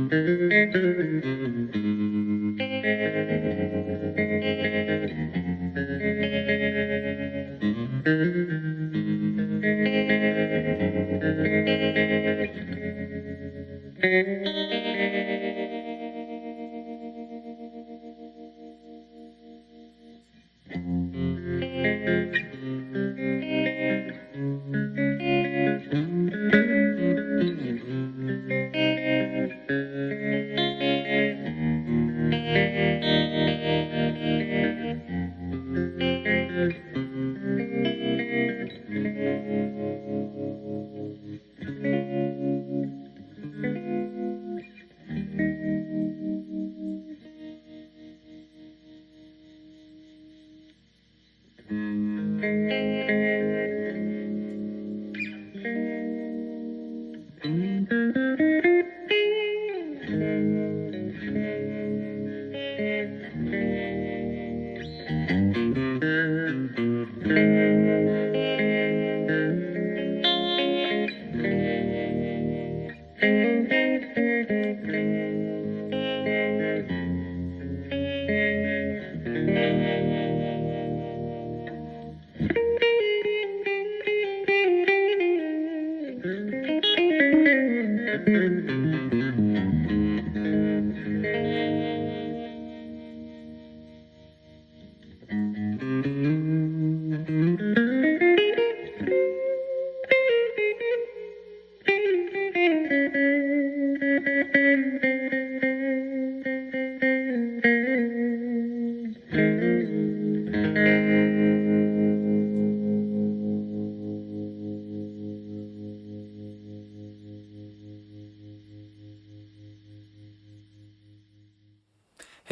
Hey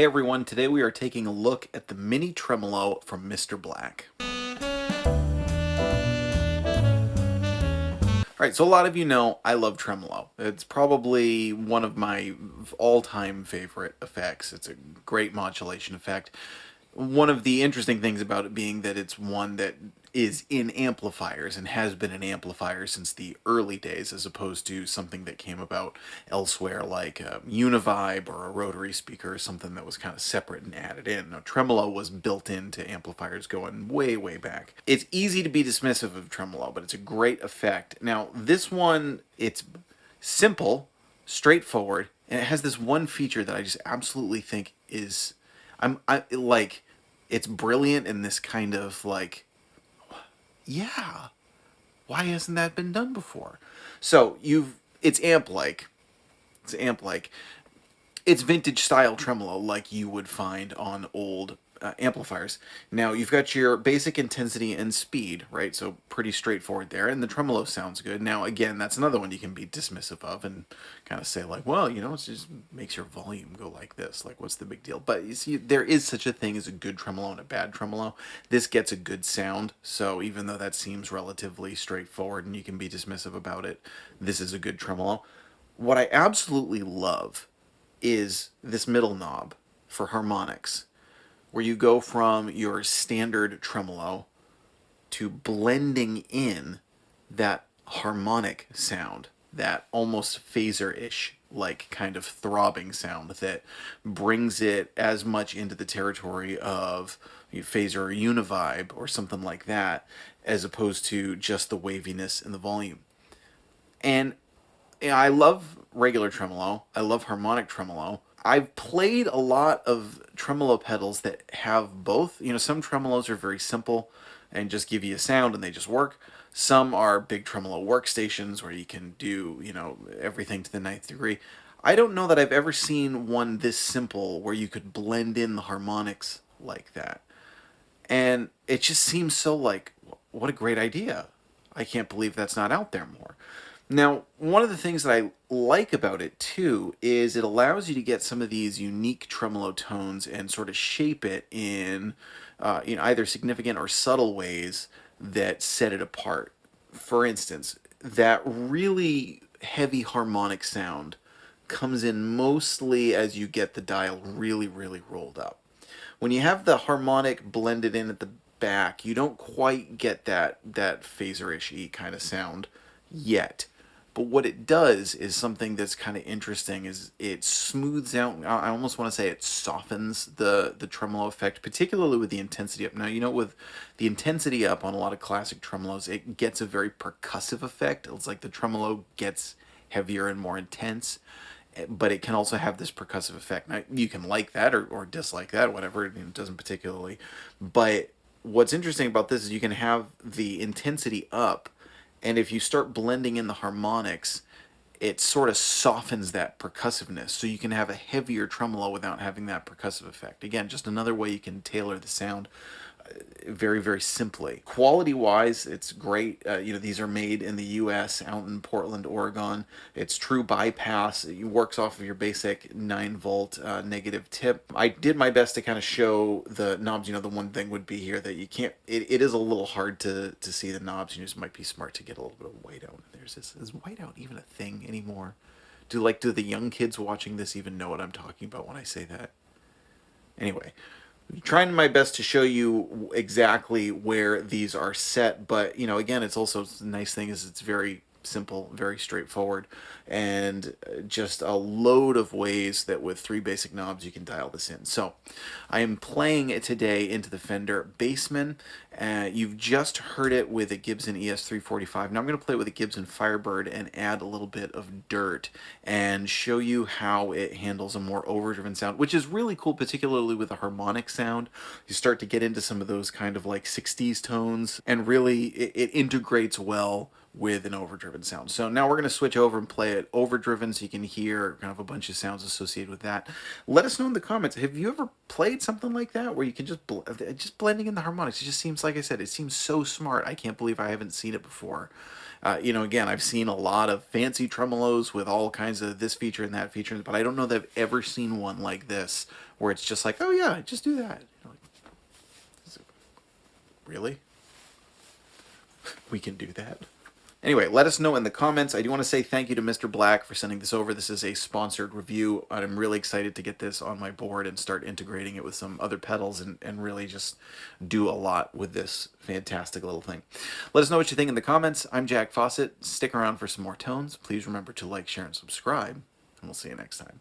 everyone, today we are taking a look at the Mini Tremolo from Mr. Black. Alright, so a lot of you know I love tremolo. It's probably one of my all-time favorite effects. It's a great modulation effect. One of the interesting things about it being that it's one that is in amplifiers and has been in amplifiers since the early days, as opposed to something that came about elsewhere like a univibe or a rotary speaker or something that was kind of separate and added in. Now, tremolo was built into amplifiers going way, way back. It's easy to be dismissive of tremolo, but it's a great effect. Now, this one, it's simple, straightforward, and it has this one feature that I just absolutely think is like it's brilliant in this kind of like, yeah, why hasn't that been done before? So it's amp-like. It's amp-like. It's vintage style tremolo like you would find on old amplifiers. Now you've got your basic intensity and speed, right? So pretty straightforward there, and the tremolo sounds good. Now again, that's another one you can be dismissive of and kind of say like, well, it just makes your volume go like this. Like, what's the big deal? But you see, there is such a thing as a good tremolo and a bad tremolo. This gets a good sound, so even though that seems relatively straightforward and you can be dismissive about it, this is a good tremolo. What I absolutely love is this middle knob for harmonics, where you go from your standard tremolo to blending in that harmonic sound, that almost phaser-ish like kind of throbbing sound that brings it as much into the territory of phaser or univibe or something like that, as opposed to just the waviness in the volume. And I love regular tremolo. I love harmonic tremolo. I've played a lot of tremolo pedals that have both. Some tremolos are very simple and just give you a sound and they just work. Some are big tremolo workstations where you can do, everything to the ninth degree. I don't know that I've ever seen one this simple where you could blend in the harmonics like that. And it just seems so like, what a great idea. I can't believe that's not out there more. Now, one of the things that I like about it too is it allows you to get some of these unique tremolo tones and sort of shape it in either significant or subtle ways that set it apart. For instance, that really heavy harmonic sound comes in mostly as you get the dial really, really rolled up. When you have the harmonic blended in at the back, you don't quite get that phaser-ish kind of sound yet. But what it does is something that's kind of interesting. Is it smooths out? I almost want to say it softens the tremolo effect, particularly with the intensity up. Now, with the intensity up on a lot of classic tremolos, it gets a very percussive effect. It's like the tremolo gets heavier and more intense, but it can also have this percussive effect. Now, you can like that or dislike that, whatever, it doesn't particularly. But what's interesting about this is you can have the intensity up, and if you start blending in the harmonics, it sort of softens that percussiveness. So you can have a heavier tremolo without having that percussive effect. Again, just another way you can tailor the sound very, very simply. Quality wise, it's great. These are made in the US out in Portland, Oregon. It's true bypass. It works off of your basic 9-volt negative tip. I did my best to kind of show the knobs. The one thing would be here that you can't, it is a little hard to see the knobs. You just might be smart to get a little bit of whiteout. There's this, is whiteout even a thing anymore? Do the young kids watching this even know what I'm talking about when I say that? Anyway, trying my best to show you exactly where these are set, but again, it's also the nice thing is it's very simple, very straightforward, and just a load of ways that with 3 basic knobs you can dial this in. So I am playing it today into the Fender Bassman. You've just heard it with a Gibson ES345. Now I'm going to play it with a Gibson Firebird and add a little bit of dirt and show you how it handles a more overdriven sound, which is really cool, particularly with a harmonic sound. You start to get into some of those kind of like 60s tones, and really it integrates well with an overdriven sound. So now we're going to switch over and play it overdriven so you can hear kind of a bunch of sounds associated with that. Let us know in the comments, have you ever played something like that where you can just blending in the harmonics? It just seems, like I said, it seems so smart. I can't believe I haven't seen it before. Again, I've seen a lot of fancy tremolos with all kinds of this feature and that feature, but I don't know that I've ever seen one like this where it's just like, oh yeah, just do that. Really? We can do that? Anyway, let us know in the comments. I do want to say thank you to Mr. Black for sending this over. This is a sponsored review. I'm really excited to get this on my board and start integrating it with some other pedals and really just do a lot with this fantastic little thing. Let us know what you think in the comments. I'm Jack Fossett. Stick around for some more tones. Please remember to like, share, and subscribe, and we'll see you next time.